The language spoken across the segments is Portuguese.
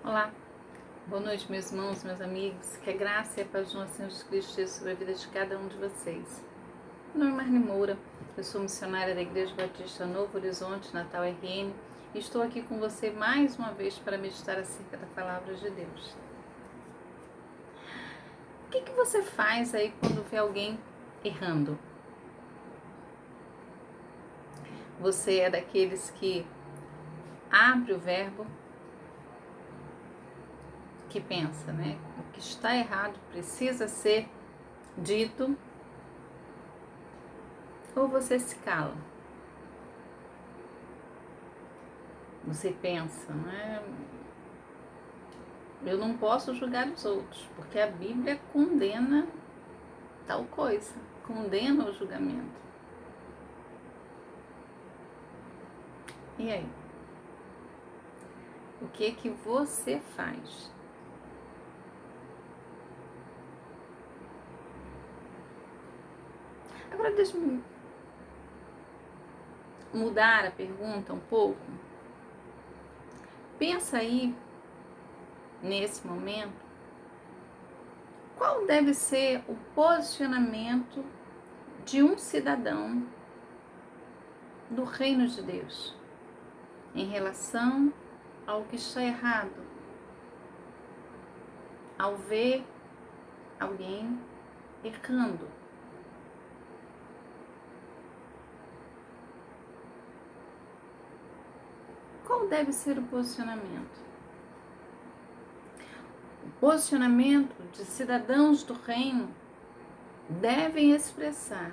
Olá, boa noite, meus irmãos, meus amigos. Que a graça e a paz do nosso Senhor Jesus Cristo esteja sobre a vida de cada um de vocês. Meu nome é Marli Moura, eu sou missionária da Igreja Batista Novo Horizonte, Natal RN, e estou aqui com você mais uma vez para meditar acerca da Palavra de Deus. O que você faz aí quando vê alguém errando? Você é daqueles que abre o verbo, que pensa, né? O que está errado precisa ser dito, ou você se cala? Você pensa, né? Eu não posso julgar os outros, porque a Bíblia condena tal coisa, condena o julgamento. E aí? O que você faz? Agora deixa-me mudar a pergunta um pouco. Pensa aí, nesse momento, qual deve ser o posicionamento de um cidadão do reino de Deus em relação ao que está errado, ao ver alguém errando. Qual deve ser o posicionamento? O posicionamento de cidadãos do reino devem expressar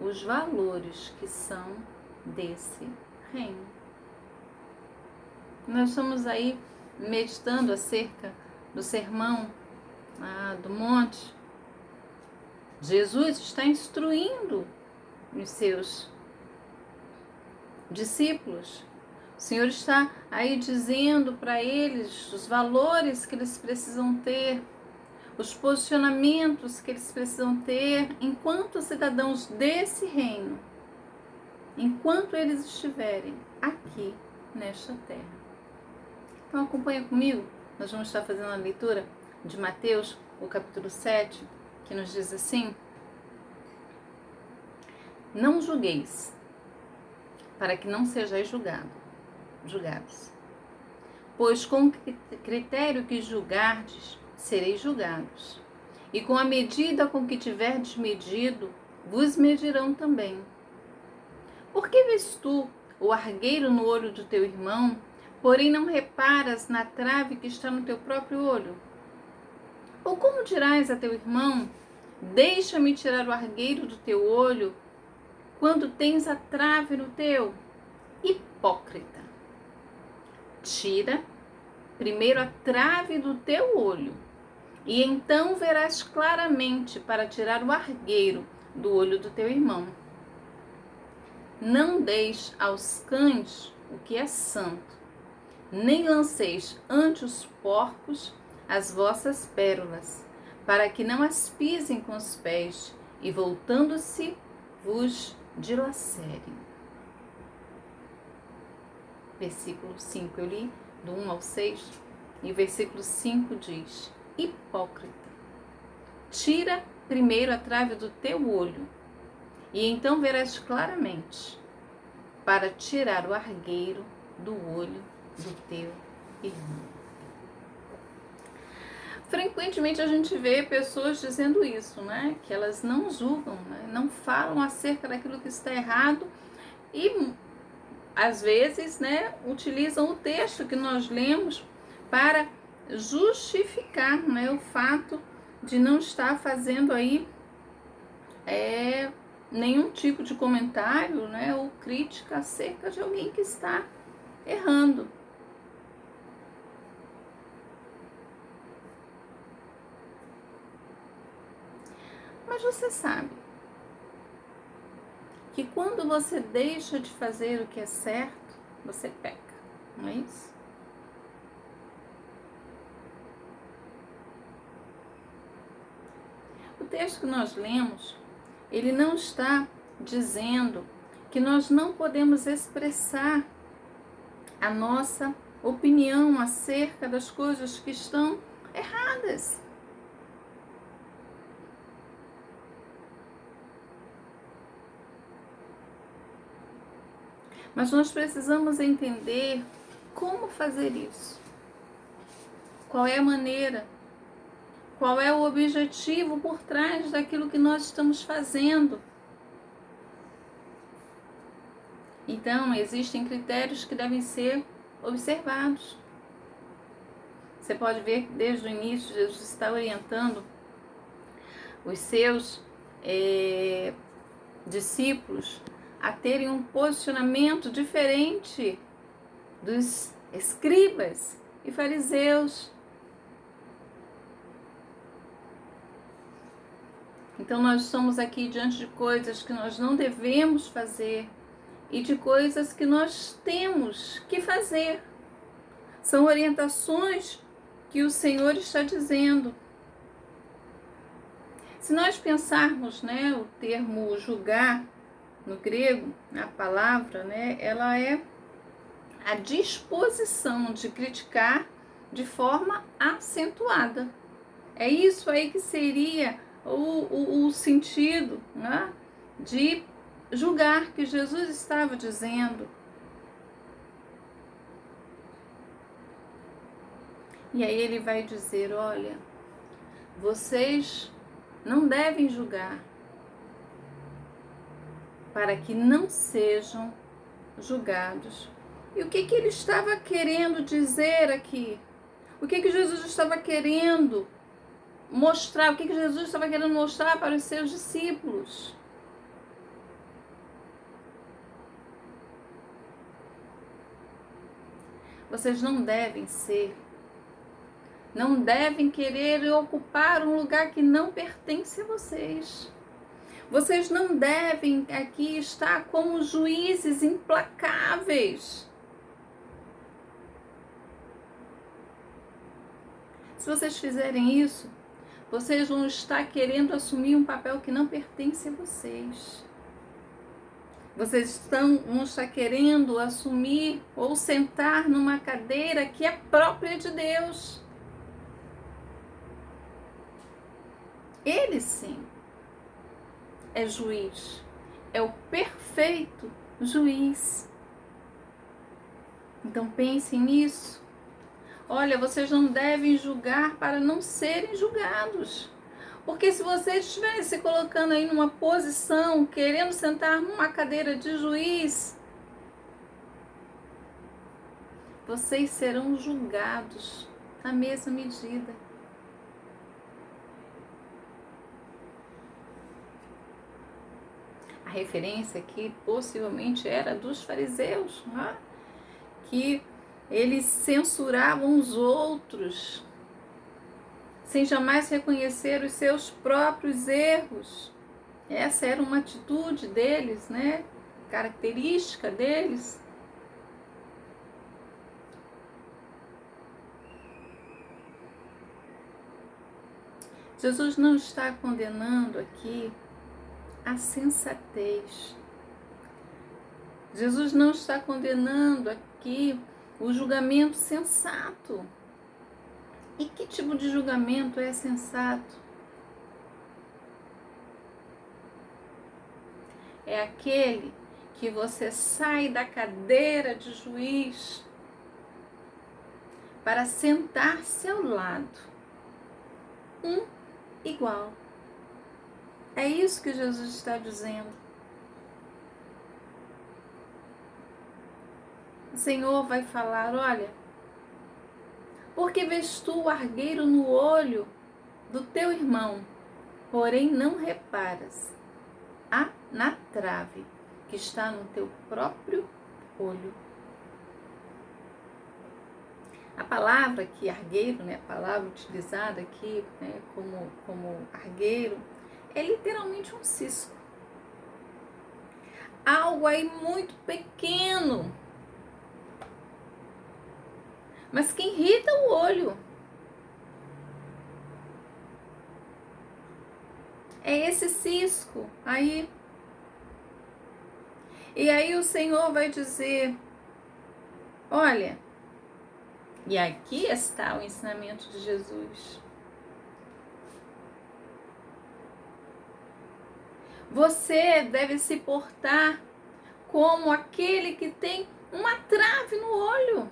os valores que são desse reino. Nós estamos aí meditando acerca do sermão do monte. Jesus está instruindo os seus discípulos. O Senhor está aí dizendo para eles os valores que eles precisam ter, os posicionamentos que eles precisam ter enquanto cidadãos desse reino, enquanto eles estiverem aqui nesta terra. Então acompanha comigo, nós vamos estar fazendo a leitura de Mateus, o capítulo 7, que nos diz assim: Não julgueis, para que não sejais julgados. Pois com o critério que julgardes, sereis julgados. E com a medida com que tiverdes medido, vos medirão também. Por que vês tu o argueiro no olho do teu irmão, porém não reparas na trave que está no teu próprio olho? Ou como dirás a teu irmão: deixa-me tirar o argueiro do teu olho, quando tens a trave no teu? Hipócrita! Tira primeiro a trave do teu olho, e então verás claramente para tirar o argueiro do olho do teu irmão. Não deis aos cães o que é santo, nem lanceis ante os porcos as vossas pérolas, para que não as pisem com os pés, e voltando-se vos dilacerem. Versículo 5, eu li do 1 ao 6, e o versículo 5 diz: Hipócrita, tira primeiro a trave do teu olho, e então verás claramente para tirar o argueiro do olho do teu irmão. Frequentemente a gente vê pessoas dizendo isso, né? Que elas não julgam, né? Não falam acerca daquilo que está errado e às vezes, né, utilizam o texto que nós lemos para justificar, né, o fato de não estar fazendo aí nenhum tipo de comentário, né, ou crítica acerca de alguém que está errando. Mas você sabe que quando você deixa de fazer o que é certo, você peca, não é isso? O texto que nós lemos, ele não está dizendo que nós não podemos expressar a nossa opinião acerca das coisas que estão erradas. Mas nós precisamos entender como fazer isso. Qual é a maneira? Qual é o objetivo por trás daquilo que nós estamos fazendo? Então, existem critérios que devem ser observados. Você pode ver que desde o início Jesus está orientando os seus discípulos a terem um posicionamento diferente dos escribas e fariseus. Então nós estamos aqui diante de coisas que nós não devemos fazer e de coisas que nós temos que fazer. São orientações que o Senhor está dizendo. Se nós pensarmos, o termo julgar no grego, a palavra, ela é a disposição de criticar de forma acentuada. É isso aí que seria o sentido, de julgar que Jesus estava dizendo. E aí ele vai dizer, olha, vocês não devem julgar para que não sejam julgados. E o que ele estava querendo dizer aqui? O que Jesus estava querendo mostrar? O que Jesus estava querendo mostrar para os seus discípulos? Vocês não devem querer ocupar um lugar que não pertence a vocês. Vocês não devem aqui estar como juízes implacáveis. Se vocês fizerem isso, vocês vão estar querendo assumir um papel que não pertence a vocês. Vocês vão estar querendo assumir ou sentar numa cadeira que é própria de Deus. Ele sim é juiz, é o perfeito juiz. Então pensem nisso. Olha, vocês não devem julgar para não serem julgados. Porque se vocês estiverem se colocando aí numa posição, querendo sentar numa cadeira de juiz, vocês serão julgados na mesma medida. A referência aqui possivelmente era dos fariseus, que eles censuravam os outros, sem jamais reconhecer os seus próprios erros. Essa era uma atitude deles, característica deles. Jesus não está condenando aqui a sensatez. Jesus não está condenando aqui o julgamento sensato. E que tipo de julgamento é sensato? É aquele que você sai da cadeira de juiz para sentar-se ao lado, igual. É isso que Jesus está dizendo. O Senhor vai falar, olha, porque vês tu o argueiro no olho do teu irmão, porém não reparas na trave que está no teu próprio olho. A palavra aqui, argueiro, a palavra utilizada aqui como argueiro, é literalmente um cisco. Algo aí muito pequeno, mas que irrita o olho. É esse cisco aí. E aí o Senhor vai dizer, olha, E aqui está o ensinamento de Jesus. Você deve se portar como aquele que tem uma trave no olho.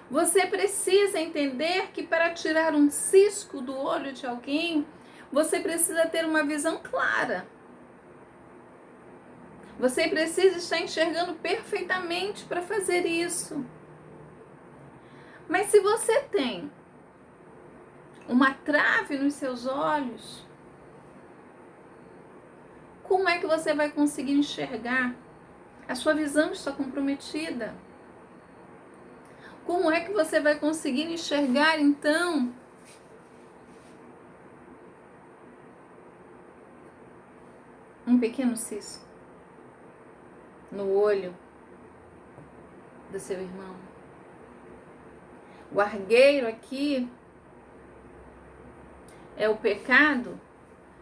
Você precisa entender que para tirar um cisco do olho de alguém, você precisa ter uma visão clara. Você precisa estar enxergando perfeitamente para fazer isso. Mas se você tem uma trave nos seus olhos, como é que você vai conseguir enxergar? A sua visão está comprometida. Como é que você vai conseguir enxergar, então, um pequeno cisco no olho do seu irmão? O argueiro aqui é o pecado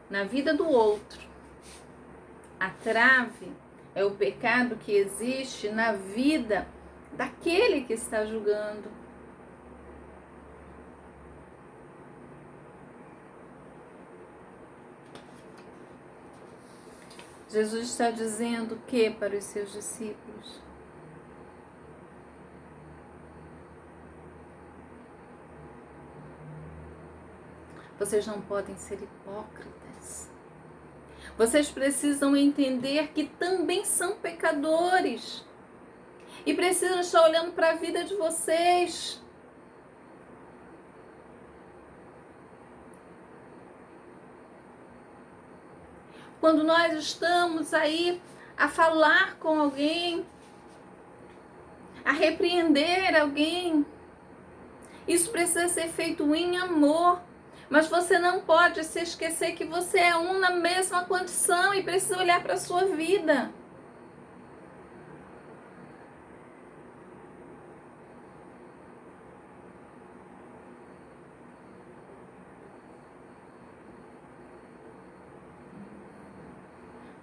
na vida do outro. A trave é o pecado que existe na vida daquele que está julgando. Jesus está dizendo o que para os seus discípulos? Vocês não podem ser hipócritas. Vocês precisam entender que também são pecadores. E precisam estar olhando para a vida de vocês. Quando nós estamos aí a falar com alguém, a repreender alguém, isso precisa ser feito em amor. Mas você não pode se esquecer que você é um na mesma condição e precisa olhar para a sua vida.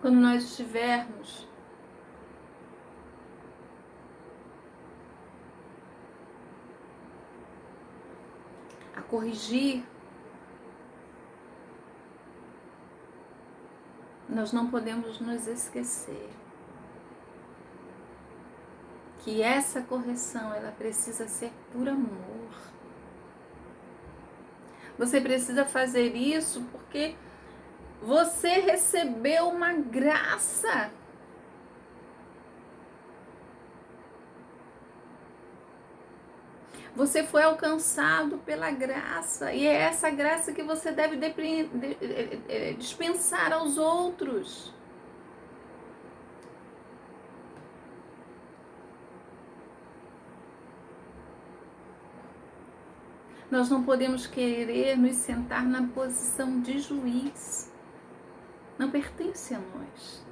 Quando nós estivermos a corrigir, nós não podemos nos esquecer que essa correção, ela precisa ser por amor. Você precisa fazer isso porque você recebeu uma graça. Você foi alcançado pela graça. E é essa graça que você deve dispensar aos outros. Nós não podemos querer nos sentar na posição de juiz. Não pertence a nós.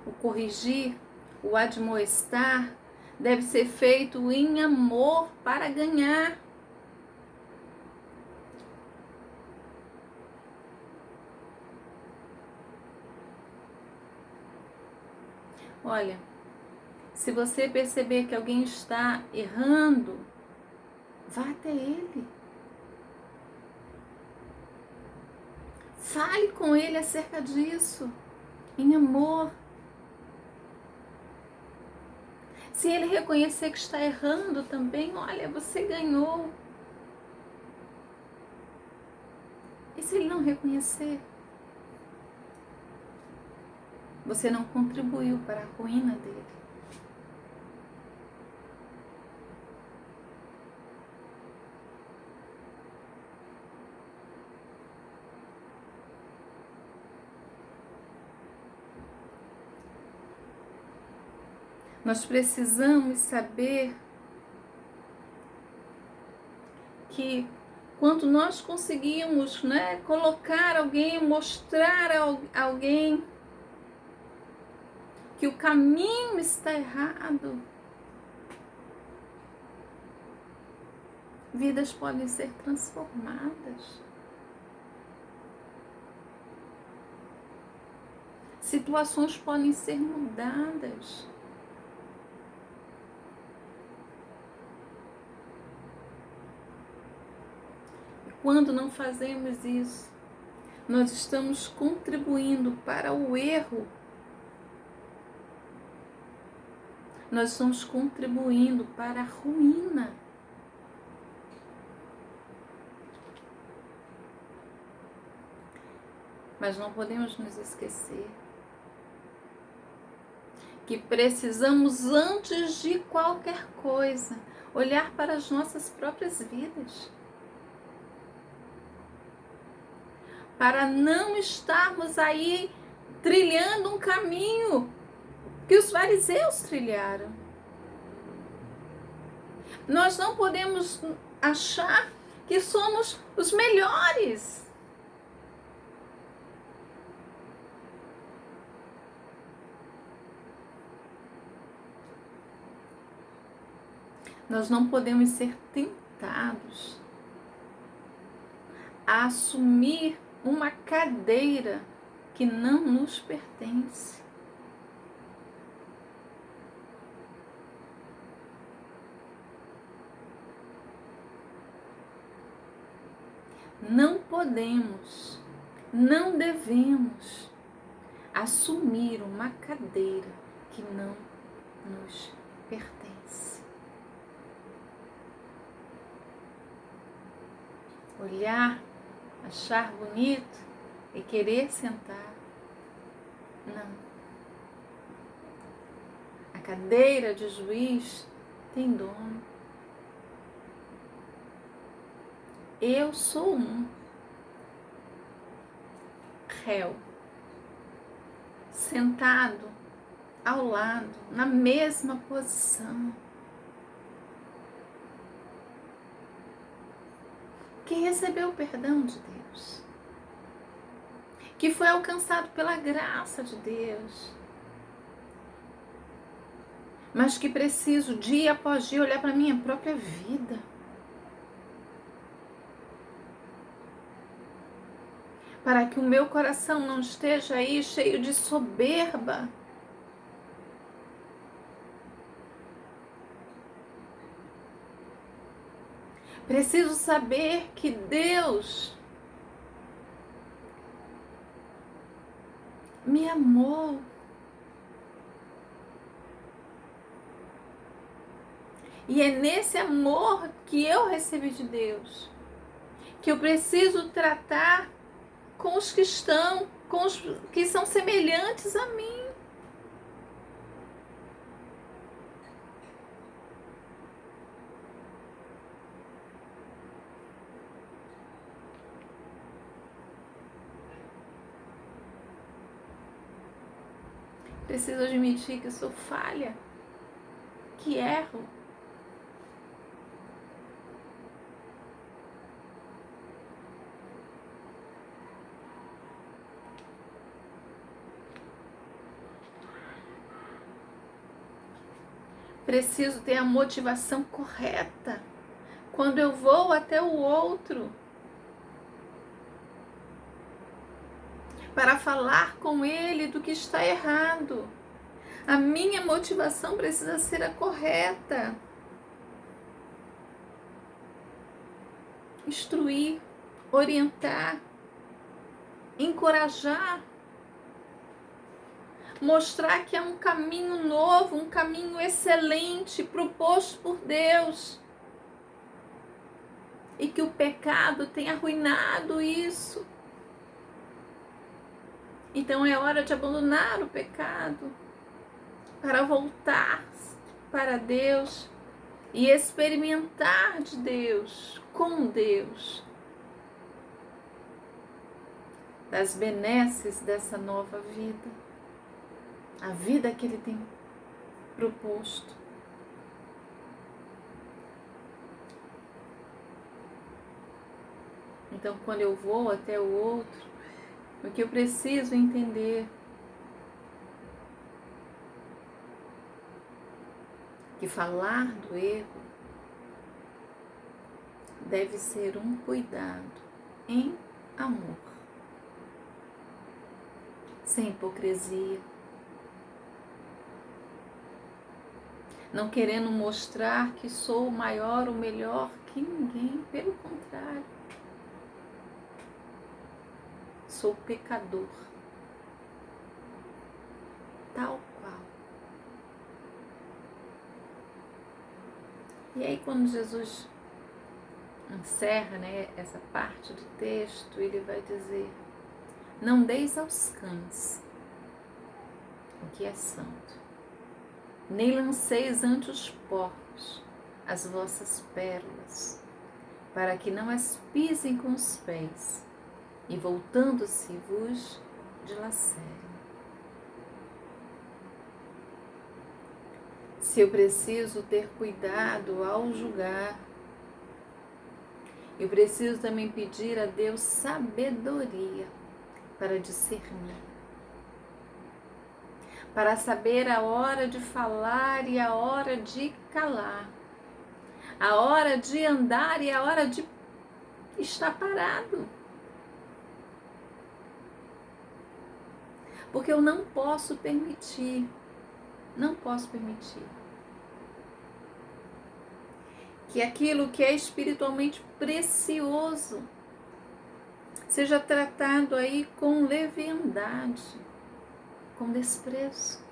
O corrigir, o admoestar, deve ser feito em amor para ganhar. Olha, se você perceber que alguém está errando, vá até ele. Fale com ele acerca disso, em amor. Se ele reconhecer que está errando também, olha, você ganhou. E se ele não reconhecer? Você não contribuiu para a ruína dele. Nós precisamos saber que quando nós conseguimos, colocar alguém, mostrar a alguém que o caminho está errado, Vidas podem ser transformadas. Situações podem ser mudadas. E quando não fazemos isso, nós estamos contribuindo para o erro. Nós estamos contribuindo para a ruína. Mas não podemos nos esquecer que precisamos, antes de qualquer coisa, olhar para as nossas próprias vidas. Para não estarmos aí trilhando um caminho que os fariseus trilharam. Nós não podemos achar que somos os melhores. Nós não podemos ser tentados a assumir uma cadeira que não nos pertence. Não podemos, não devemos assumir uma cadeira que não nos pertence. Olhar, achar bonito e querer sentar. Não. A cadeira de juiz tem dono. Eu sou um réu, sentado ao lado, na mesma posição, que recebeu o perdão de Deus, que foi alcançado pela graça de Deus, mas que preciso, dia após dia, olhar para a minha própria vida. Para que o meu coração não esteja aí cheio de soberba. Preciso saber que Deus me amou. E é nesse amor que eu recebi de Deus que eu preciso tratar com os que estão, com os que são semelhantes a mim. Preciso admitir que sou falha, que erro. Preciso ter a motivação correta quando eu vou até o outro para falar com ele do que está errado. A minha motivação precisa ser a correta. Instruir, orientar, encorajar, mostrar que é um caminho novo, um caminho excelente proposto por Deus e que o pecado tem arruinado isso. Então é hora de abandonar o pecado para voltar para Deus e experimentar de Deus, com Deus, das benesses dessa nova vida, a vida que Ele tem proposto. Então, quando eu vou até o outro, o que eu preciso entender que falar do erro deve ser um cuidado em amor, sem hipocrisia, não querendo mostrar que sou o maior ou melhor que ninguém, pelo contrário, sou pecador, tal qual. E aí quando Jesus encerra, essa parte do texto, ele vai dizer: não deis aos cães o que é santo, nem lanceis ante os porcos as vossas pérolas, para que não as pisem com os pés, e voltando-se vos dilacerem. Se eu preciso ter cuidado ao julgar, eu preciso também pedir a Deus sabedoria para discernir, para saber a hora de falar e a hora de calar, a hora de andar e a hora de estar parado. Porque eu não posso permitir que aquilo que é espiritualmente precioso seja tratado aí com leviandade, com desprezo.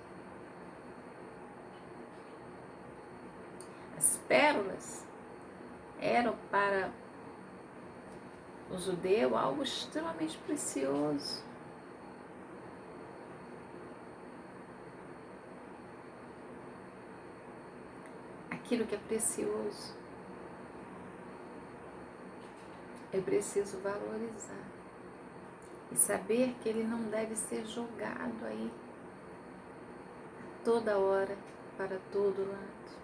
As pérolas eram para o judeu algo extremamente precioso. Aquilo que é precioso, é preciso valorizar e saber que ele não deve ser jogado aí toda hora, para todo lado.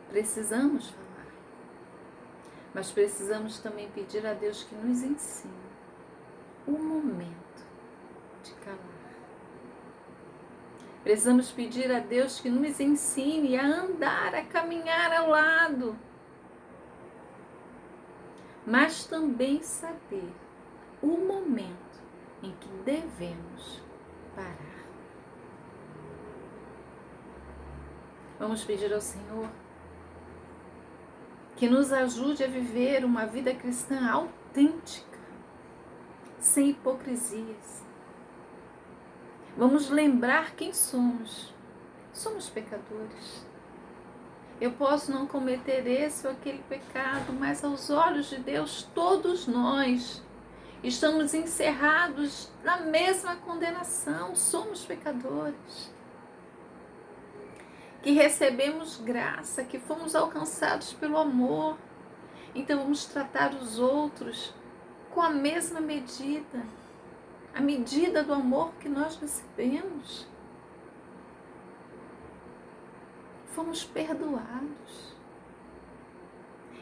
Precisamos falar, mas precisamos também pedir a Deus que nos ensine o momento de calar. Precisamos pedir a Deus que nos ensine a andar, a caminhar ao lado, mas também saber o momento em que devemos parar. Vamos pedir ao Senhor que nos ajude a viver uma vida cristã autêntica, sem hipocrisias. Vamos lembrar quem somos. Somos pecadores. Eu posso não cometer esse ou aquele pecado, mas aos olhos de Deus, todos nós estamos encerrados na mesma condenação. Somos pecadores. Que recebemos graça, que fomos alcançados pelo amor. Então vamos tratar os outros com a mesma medida, a medida do amor que nós recebemos. Fomos perdoados.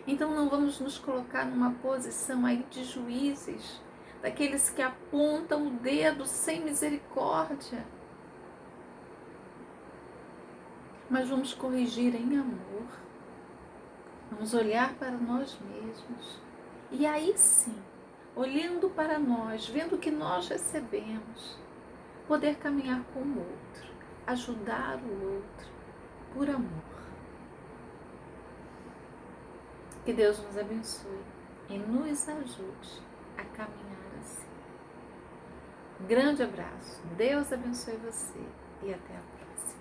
Então não vamos nos colocar numa posição aí de juízes, daqueles que apontam o dedo sem misericórdia. Mas vamos corrigir em amor. Vamos olhar para nós mesmos. E aí sim, olhando para nós, vendo o que nós recebemos, poder caminhar com o outro, ajudar o outro, por amor. Que Deus nos abençoe e nos ajude a caminhar assim. Grande abraço, Deus abençoe você e até a próxima.